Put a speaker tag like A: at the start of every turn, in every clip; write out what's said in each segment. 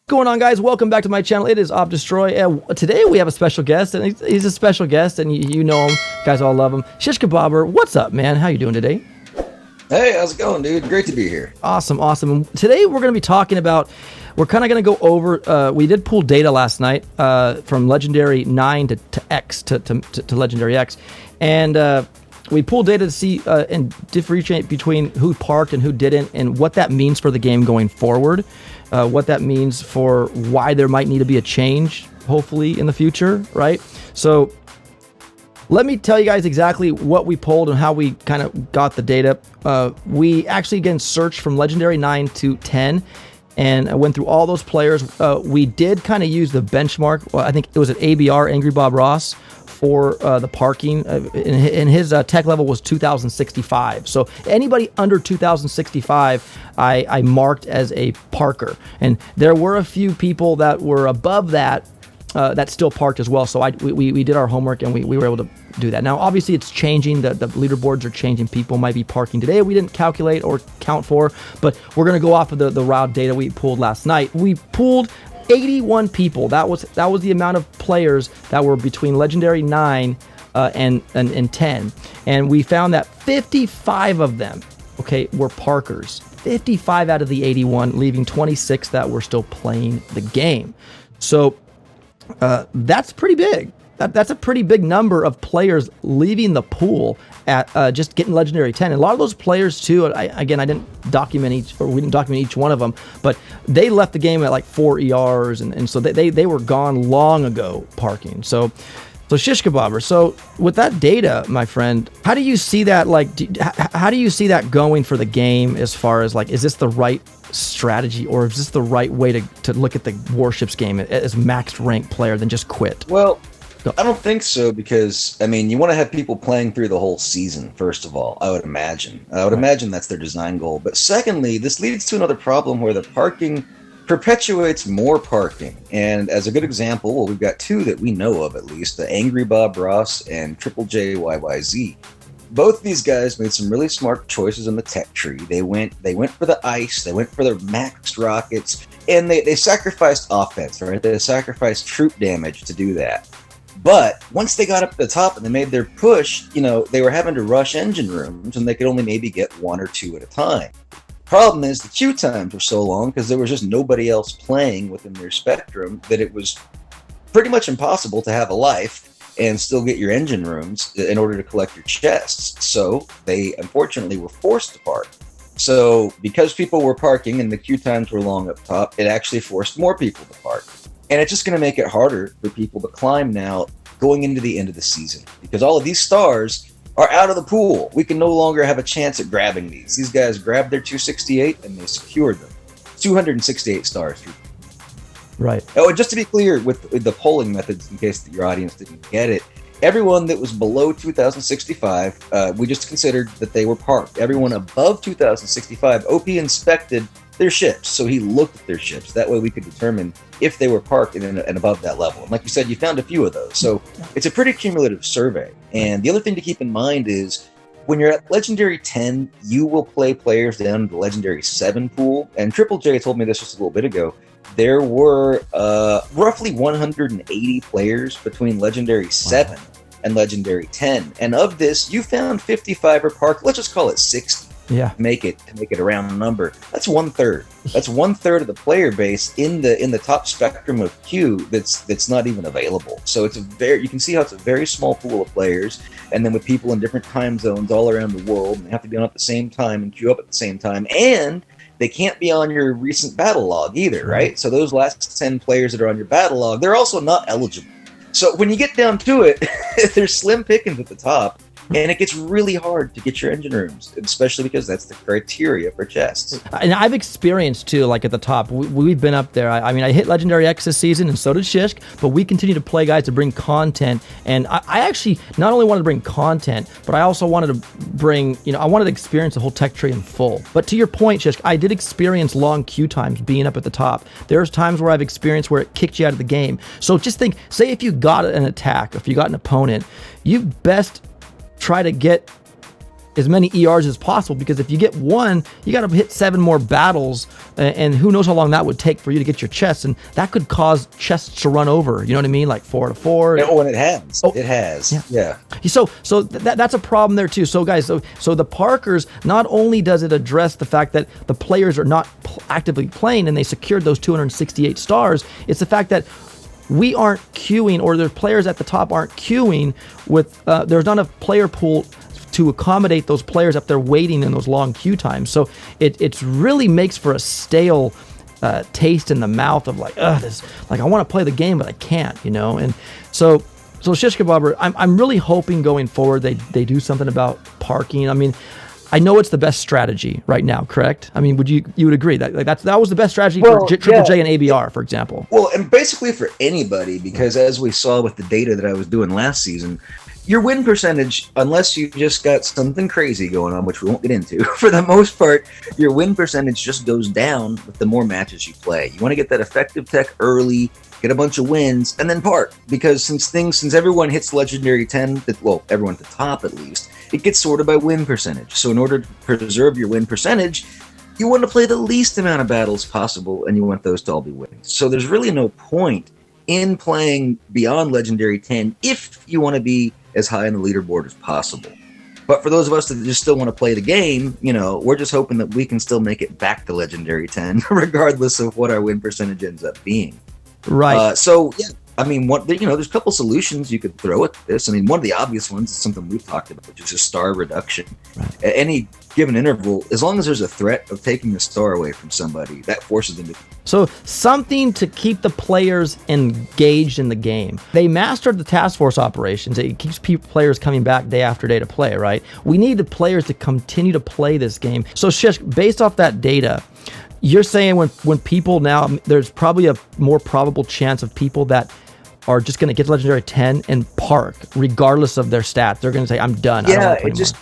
A: Going on, guys? Welcome back to my channel. It is opdestroy. Today we have a special guest, and he's a special guest, and you know him. You guys all love him. Shishkebobber, what's up, man? How you doing today?
B: Hey, how's it going, dude? Great to be here.
A: Awesome. Today we're going to be talking about, we're kind of going to go over, we did pull data last night from Legendary 9 to X, to Legendary X, and we pulled data to see and differentiate between who parked and who didn't, and what that means for the game going forward. What that means for why there might need to be a change, hopefully, in the future, right? So let me tell you guys exactly what we pulled and how we kind of got the data. We actually, again, searched from Legendary 9 to 10, and I went through all those players. We did kind of use the benchmark. Well, I think it was at ABR, Angry Bob Ross, for the parking, and his tech level was 2065. So anybody under 2065, I marked as a parker. And there were a few people that were above that that still parked as well. So we did our homework, and we were able to do that. Now, obviously, it's changing. The leaderboards are changing. People might be parking today we didn't calculate or count for, but we're going to go off of the raw data we pulled last night. We pulled 81 people. That was the amount of players that were between Legendary 9 and 10. And we found that 55 of them, okay, were parkers. 55 out of the 81, leaving 26 that were still playing the game. So that's pretty big. That's a pretty big number of players leaving the pool at just getting Legendary 10. And a lot of those players too, I didn't document we didn't document each one of them, but they left the game at like 4 ERs, and so they were gone long ago parking. So Shishkebobber, so with that data, my friend, how do you see that? How do you see that going for the game, as far as is this the right strategy, or is this the right way to look at the Warships game as maxed rank player than just quit?
B: Well, I don't think so, because, I mean, you want to have people playing through the whole season, first of all, I would imagine. Imagine that's their design goal. But secondly, this leads to another problem where the parking perpetuates more parking. And as a good example, well, we've got two that we know of, at least, the Angry Bob Ross and Triple J YYZ. Both these guys made some really smart choices in the tech tree. They went for the ice, they went for their maxed rockets, and they sacrificed offense, right? They sacrificed troop damage to do that. But once they got up to the top and they made their push, they were having to rush engine rooms, and they could only maybe get one or two at a time. Problem is, the queue times were so long because there was just nobody else playing within their spectrum that it was pretty much impossible to have a life and still get your engine rooms in order to collect your chests. So they unfortunately were forced to park. So because people were parking and the queue times were long up top, it actually forced more people to park. And it's just going to make it harder for people to climb now going into the end of the season, because all of these stars are out of the pool. We can no longer have a chance at grabbing these. These guys grabbed their 268 and they secured them. 268 stars.
A: Right.
B: Oh, and just to be clear with the polling methods, in case your audience didn't get it, everyone that was below 2065, we just considered that they were parked. Everyone above 2065, OP inspected their ships, so he looked at their ships. That way we could determine if they were parked and above that level. And like you said, you found a few of those. So it's a pretty cumulative survey. And the other thing to keep in mind is, when you're at Legendary 10, you will play players down in the Legendary 7 pool. And Triple J told me this just a little bit ago. There were roughly 180 players between Legendary 7 and Legendary 10. And of this, you found 55 are parked. Let's just call it 60.
A: Yeah.
B: To make it a round number. That's 1/3. That's 1/3 of the player base in the top spectrum of queue that's not even available. So you can see how it's a very small pool of players, and then with people in different time zones all around the world, and they have to be on at the same time and queue up at the same time, and they can't be on your recent battle log either, right? So those last 10 players that are on your battle log, they're also not eligible. So when you get down to it, there's slim pickings at the top. And it gets really hard to get your engine rooms, especially because that's the criteria for chests.
A: And I've experienced too, at the top, we've been up there. I mean, I hit Legendary X this season, and so did Shishk, but we continue to play guys to bring content. And I actually not only wanted to bring content, but I also wanted to bring, I wanted to experience the whole tech tree in full. But to your point, Shishk, I did experience long queue times being up at the top. There's times where I've experienced where it kicked you out of the game. So just think, say if you got an attack, if you got an opponent, you best try to get as many ERs as possible, because if you get one, you got to hit 7 more battles, and who knows how long that would take for you to get your chests, and that could cause chests to run over. You know what I mean? Like 4 out of 4.
B: Oh, and it has. It has. Yeah.
A: So that's a problem there too. So guys, so the Parkers, not only does it address the fact that the players are not actively playing and they secured those 268 stars, it's the fact that we aren't queuing, or the players at the top aren't queuing with, there's not a player pool to accommodate those players up there waiting in those long queue times. So it really makes for a stale taste in the mouth of like, this, like I want to play the game, but I can't, you know? And so Shish Kebabber, I'm really hoping going forward they do something about parking. I mean, I know it's the best strategy right now, correct? I mean, you would agree that that was the best strategy for Triple J and ABR, for example?
B: Well, and basically for anybody, because as we saw with the data that I was doing last season, your win percentage, unless you just got something crazy going on, which we won't get into, for the most part, your win percentage just goes down with the more matches you play. You want to get that effective tech early, get a bunch of wins, and then park. Because since everyone hits Legendary 10, well, everyone at the top at least, it gets sorted by win percentage. So in order to preserve your win percentage, you want to play the least amount of battles possible, and you want those to all be wins. So there's really no point in playing beyond Legendary 10 if you want to be as high on the leaderboard as possible. But for those of us that just still want to play the game, you know, we're just hoping that we can still make it back to Legendary 10, regardless of what our win percentage ends up being.
A: Right.
B: So, yeah, I mean, there's a couple solutions you could throw at this. I mean, one of the obvious ones is something we've talked about, which is a star reduction. Right. At any given interval, as long as there's a threat of taking the star away from somebody, that forces them to...
A: So something to keep the players engaged in the game. They mastered the task force operations. It keeps players coming back day after day to play, right? We need the players to continue to play this game. So Shish, based off that data, you're saying when people now, there's probably a more probable chance of people that are just going to get to Legendary 10 and park, regardless of their stats. They're going to say, I'm done. I don't want to play anymore.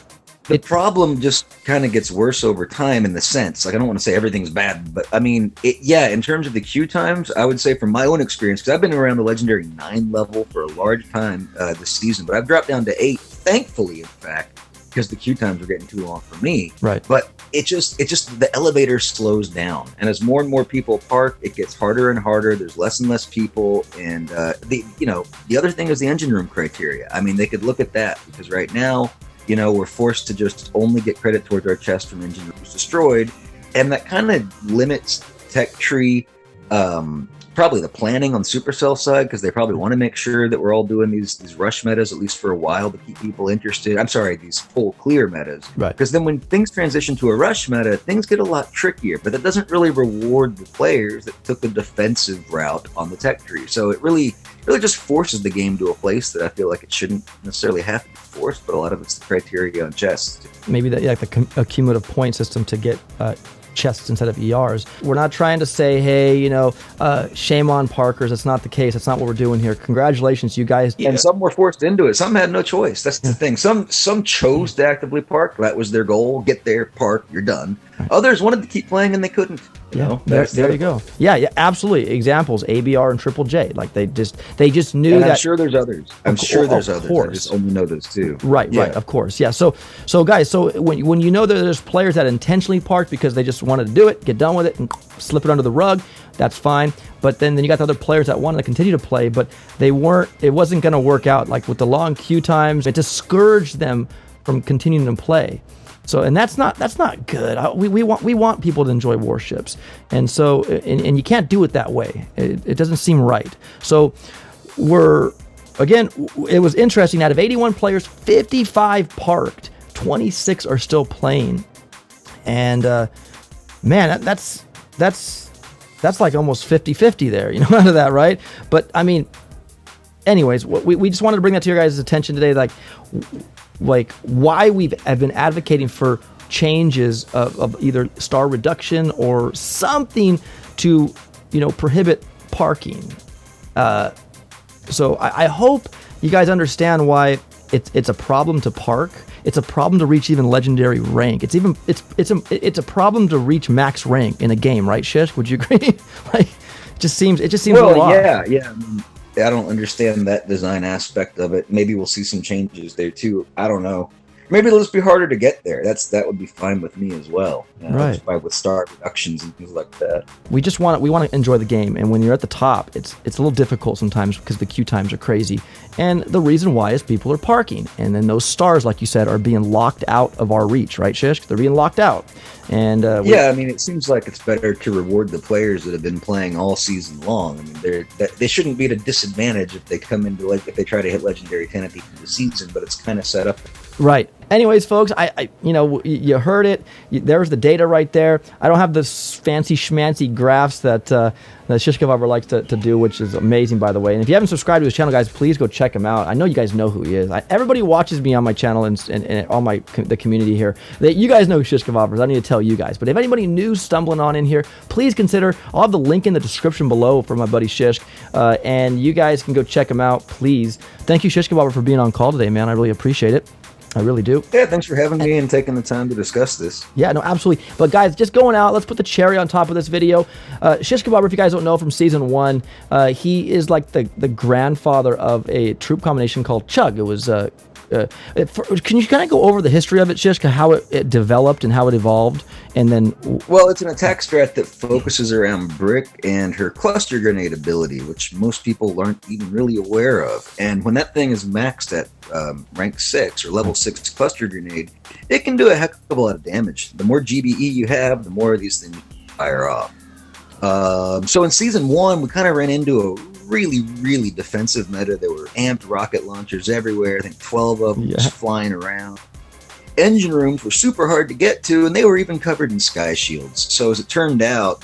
B: The problem just kind of gets worse over time in the sense, like, I don't want to say everything's bad, but I mean, in terms of the queue times, I would say from my own experience, because I've been around the Legendary 9 level for a large time this season, but I've dropped down to 8, thankfully, in fact, because the queue times are getting too long for me. Right. But it just the elevator slows down, and as more and more people park, it gets harder and harder. There's less and less people, and the other thing is the engine room criteria. I mean, they could look at that, because right now, you know, we're forced to just only get credit towards our chest from engine rooms destroyed, and that kind of limits tech tree. Probably the planning on Supercell side, because they probably want to make sure that we're all doing these rush metas at least for a while to keep people interested. I'm sorry, these full clear metas. Right. Because then when things transition to a rush meta, things get a lot trickier, but that doesn't really reward the players that took the defensive route on the tech tree. So it really just forces the game to a place that I feel like it shouldn't necessarily have to be forced, but a lot of it's the criteria on chests. Maybe
A: that, like the cumulative point system to get chests instead of ERs. We're not trying to say, hey, you know, shame on Parkers. That's not the case. That's not what we're doing here. Congratulations, you guys.
B: And some were forced into it. Some had no choice. That's the thing. Some chose to actively park. That was their goal. Get there, park, you're done. Others wanted to keep playing and they couldn't. You know,
A: there you go. Yeah, absolutely. Examples: ABR and Triple J. Like they just knew
B: and
A: that.
B: I'm sure there's others. I just only know those two.
A: Right. Of course. Yeah. So guys, when you know that there's players that intentionally parked because they just wanted to do it, get done with it, and slip it under the rug, that's fine. But then you got the other players that wanted to continue to play, but they weren't. It wasn't going to work out. Like with the long queue times, it discouraged them from continuing to play. So, and that's not good. We want people to enjoy Warships, and so and you can't do it that way. It doesn't seem right. So it was interesting. Out of 81 players, 55 parked, 26 are still playing, and man, that's like almost 50-50 there. You know, out of that, right? But I mean, anyways, we just wanted to bring that to your guys' attention today, like why have been advocating for changes of either star reduction or something to, you know, prohibit parking. So I hope you guys understand why it's a problem to park. It's a problem to reach even legendary rank. It's a problem to reach max rank in a game, right, Shish? Would you agree? Like, it just seems
B: well, yeah. I don't understand that design aspect of it. Maybe we'll see some changes there too. I don't know. Maybe it'll just be harder to get there. That would be fine with me as well.
A: Right.
B: With star reductions and things like that.
A: We want to enjoy the game, and when you're at the top, it's a little difficult sometimes because the queue times are crazy. And the reason why is people are parking, and then those stars, like you said, are being locked out of our reach, right, Shish? They're being locked out. And
B: I mean, it seems like it's better to reward the players that have been playing all season long. I mean, they shouldn't be at a disadvantage if they come into if they try to hit Legendary 10 at the end of the season, but it's kind of set up.
A: Right. Anyways, folks, I you heard it. There's the data right there. I don't have the fancy schmancy graphs that Shishkavavar likes to do, which is amazing, by the way. And if you haven't subscribed to his channel, guys, please go check him out. I know you guys know who he is. Everybody watches me on my channel and all the community here. You guys know who Shishkavavar is. I need to tell you guys. But if anybody new stumbling on in here, please consider. I'll have the link in the description below for my buddy Shishk, and you guys can go check him out, please. Thank you, Shishkavavar, for being on call today, man. I really appreciate it. I really do.
B: Yeah, thanks for having me and taking the time to discuss this.
A: Yeah, no, absolutely. But guys, just going out, let's put the cherry on top of this video. Shishkavavar, if you guys don't know from season 1, he is like the grandfather of a troop combination called Chug. It was can you kind of go over the history of it, Shishka, how it developed and how it evolved, and then...
B: Well, it's an attack strat that focuses around Brick and her cluster grenade ability, which most people aren't even really aware of. And when that thing is maxed at rank 6 or level 6 cluster grenade, it can do a heck of a lot of damage. The more GBE you have, the more of these things fire off. So in season 1, we kind of ran into a really defensive meta. There were amped rocket launchers everywhere. I think 12 of them just flying around. Engine rooms were super hard to get to, and they were even covered in sky shields. So as it turned out,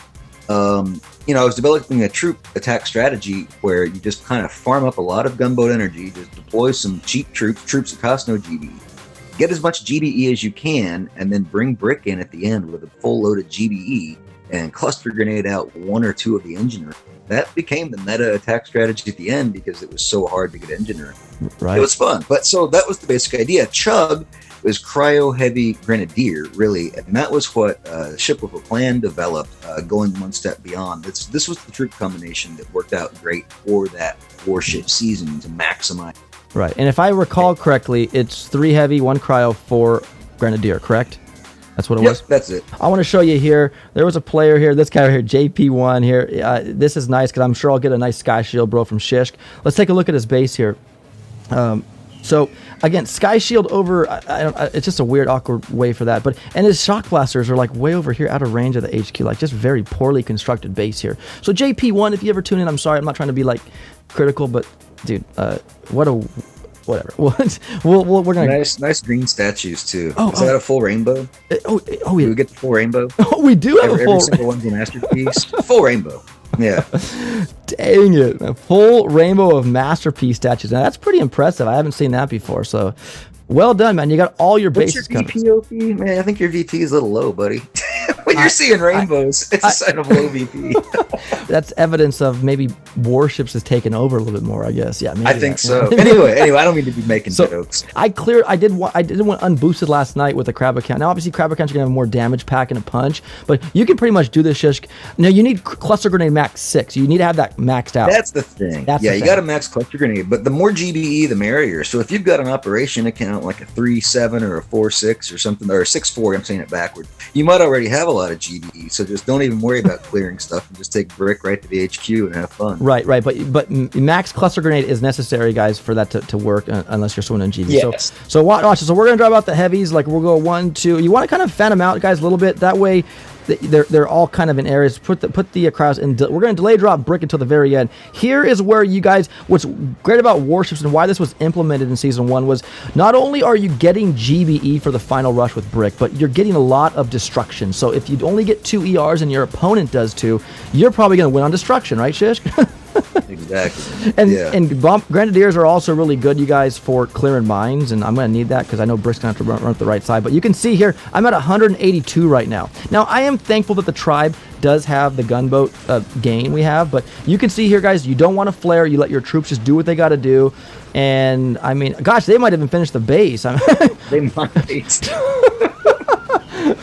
B: I was developing a troop attack strategy where you just kind of farm up a lot of gunboat energy, just deploy some cheap troops that cost no GBE, get as much GBE as you can, and then bring Brick in at the end with a full load of GBE and cluster grenade out 1 or 2 of the engine rooms. That became the meta attack strategy at the end because it was so hard to get engine room.
A: Right.
B: It was fun. But so that was the basic idea. Chug was cryo heavy grenadier, really, and that was what Ship with a Plan developed, going one step beyond. This was the troop combination that worked out great for that Warship season to maximize.
A: Right. And if I recall correctly, it's 3 heavy, 1 cryo, 4 grenadier, correct? That's what it was?
B: Yep, that's it.
A: I want to show you here. There was a player here. This guy right here, JP1 here. This is nice because I'm sure I'll get a nice Sky Shield, bro, from Shishk. Let's take a look at his base here. So, again, Sky Shield over... it's just a weird, awkward way for that. And his Shock Blasters are like way over here out of range of the HQ. Like just very poorly constructed base here. So JP1, if you ever tune in, I'm sorry. I'm not trying to be like critical, but dude, whatever. We're gonna
B: nice green statues too.
A: Oh,
B: is that a full rainbow?
A: Yeah.
B: Do we get the full rainbow?
A: Oh, we do have a full.
B: Every single one's a masterpiece. Full rainbow. Yeah.
A: Dang it! A full rainbow of masterpiece statues. Now that's pretty impressive. I haven't seen that before. So, well done, man. You got all your bases covered.
B: What's your VP, OP? Man, I think your VP is a little low, buddy. When you're seeing rainbows, it's a sign of low VP.
A: That's evidence of maybe Warships has taken over a little bit more, I guess. Yeah, maybe
B: I think so. Anyway, I don't mean to be making jokes.
A: I didn't want unboosted last night with the crab account. Now, obviously, crab accounts are gonna have more damage pack and a punch, but you can pretty much do this, Shishk. Now, you need cluster grenade max 6. You need to have that maxed out.
B: That's the thing. You got to max cluster grenade, but the more GBE, the merrier. So if you've got an operation account like a 3-7 or a 4-6 or something, or a 6-4, I'm saying it backward, you might already have a lot of GBE. So just don't even worry about clearing stuff and just take Brick right to the HQ and have fun. Right.
A: But max cluster grenade is necessary, guys, for that to work unless you're swimming in GBE.
B: Yes.
A: So watch. So we're gonna drive out the heavies. Like we'll go 1, 2. You want to kind of fan them out, guys, a little bit. That way, they're all kind of in areas. Put the crowds in. We're gonna delay drop Brick until the very end. Here is where you guys. What's great about Warships and why this was implemented in season 1 was not only are you getting GBE for the final rush with Brick, but you're getting a lot of destruction. So if you only get 2 ERs and your opponent does 2, you're probably gonna win on destruction, right, Shish?
B: Exactly.
A: And Grenadiers are also really good, you guys, for clearing mines, and I'm going to need that because I know Brick's going to have to run up the right side. But you can see here, I'm at 182 right now. Now, I am thankful that the tribe does have the gunboat gain we have, but you can see here, guys, you don't want to flare. You let your troops just do what they got to do. And, I mean, gosh, they might even finish the base.
B: They might.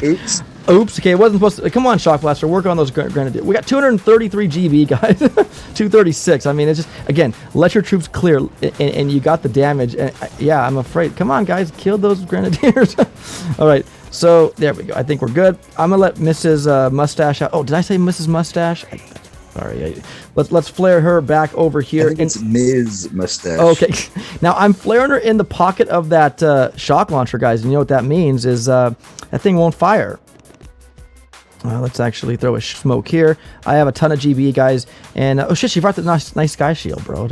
B: Oops.
A: Oops. Okay, it wasn't supposed to. Come on, Shock Blaster. Work on those grenadiers. We got 233 GB, guys. 236. I mean, it's just, again, let your troops clear, and you got the damage. And yeah, I'm afraid. Come on, guys. Kill those grenadiers. All right. So there we go. I think we're good. I'm gonna let Mrs. Mustache out. Oh, did I say Mrs. Mustache? Sorry. Let's flare her back over here.
B: I think it's Ms. Mustache.
A: Okay. Now I'm flaring her in the pocket of that shock launcher, guys. And you know what that means is that thing won't fire. Let's actually throw a smoke here. I have a ton of GB, guys. And oh shit, she brought the nice sky shield, bro.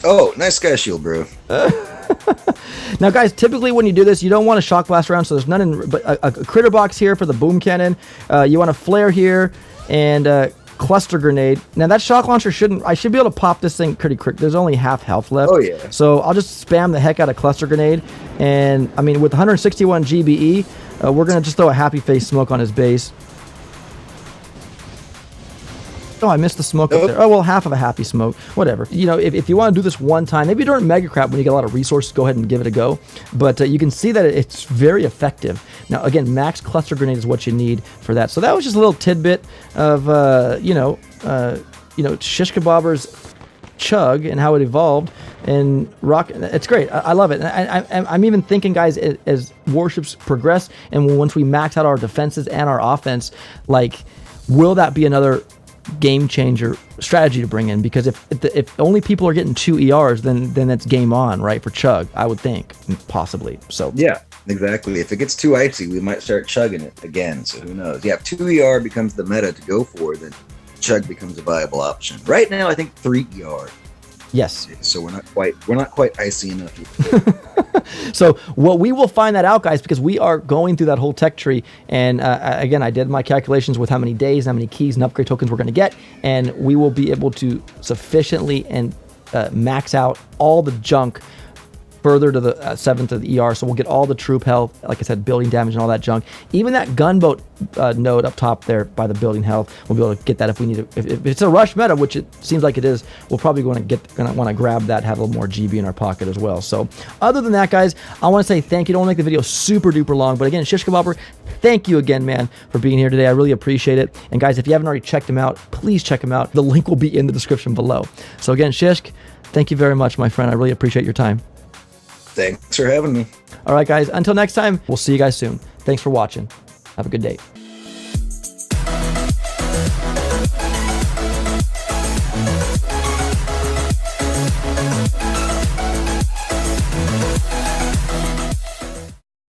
B: Oh, nice sky shield, bro.
A: Now, guys, typically when you do this, you don't want a shock blast around, so there's none in, but a critter box here for the boom cannon. You want a flare here and cluster grenade. Now that shock launcher I should be able to pop this thing pretty quick. There's only half health left.
B: Oh yeah.
A: So I'll just spam the heck out of cluster grenade, and I mean with 161 GBE, we're gonna just throw a happy face smoke on his base. Oh, I missed the smoke up there. Oh, well, half of a happy smoke. Whatever. You know, if you want to do this one time, maybe during Mega Crap when you get a lot of resources, go ahead and give it a go. But you can see that it's very effective. Now, again, max cluster grenade is what you need for that. So that was just a little tidbit of, Shish Kebabber's Chug and how it evolved. And rock, it's great. I love it. And I'm even thinking, guys, as Warships progress and once we max out our defenses and our offense, like, will that be another game changer strategy to bring in? Because if only people are getting 2 ERs, then it's game on, right, for Chug, I would think, possibly. So
B: yeah, exactly. If it gets too icy, we might start chugging it again. So who knows? Yeah, if 2 ER becomes the meta to go for, then Chug becomes a viable option. Right now, I think 3 ER.
A: Yes.
B: So we're not quite icy enough.
A: So what we will find that out, guys, because we are going through that whole tech tree. And again, I did my calculations with how many days, how many keys and upgrade tokens we're going to get. And we will be able to sufficiently and max out all the junk further to the 7th of the ER. So we'll get all the troop health, like I said, building damage and all that junk. Even that gunboat node up top there by the building health, we'll be able to get that if we need it. If it's a rush meta, which it seems like it is, we'll probably want to grab that, have a little more GB in our pocket as well. So other than that, guys, I want to say thank you. Don't make the video super duper long, but again, Shish Kebabber, thank you again, man, for being here today. I really appreciate it. And guys, if you haven't already checked him out, please check him out. The link will be in the description below. So again, Shishk, thank you very much, my friend. I really appreciate your time.
B: Thanks for having me.
A: All right, guys. Until next time, we'll see you guys soon. Thanks for watching. Have a good day.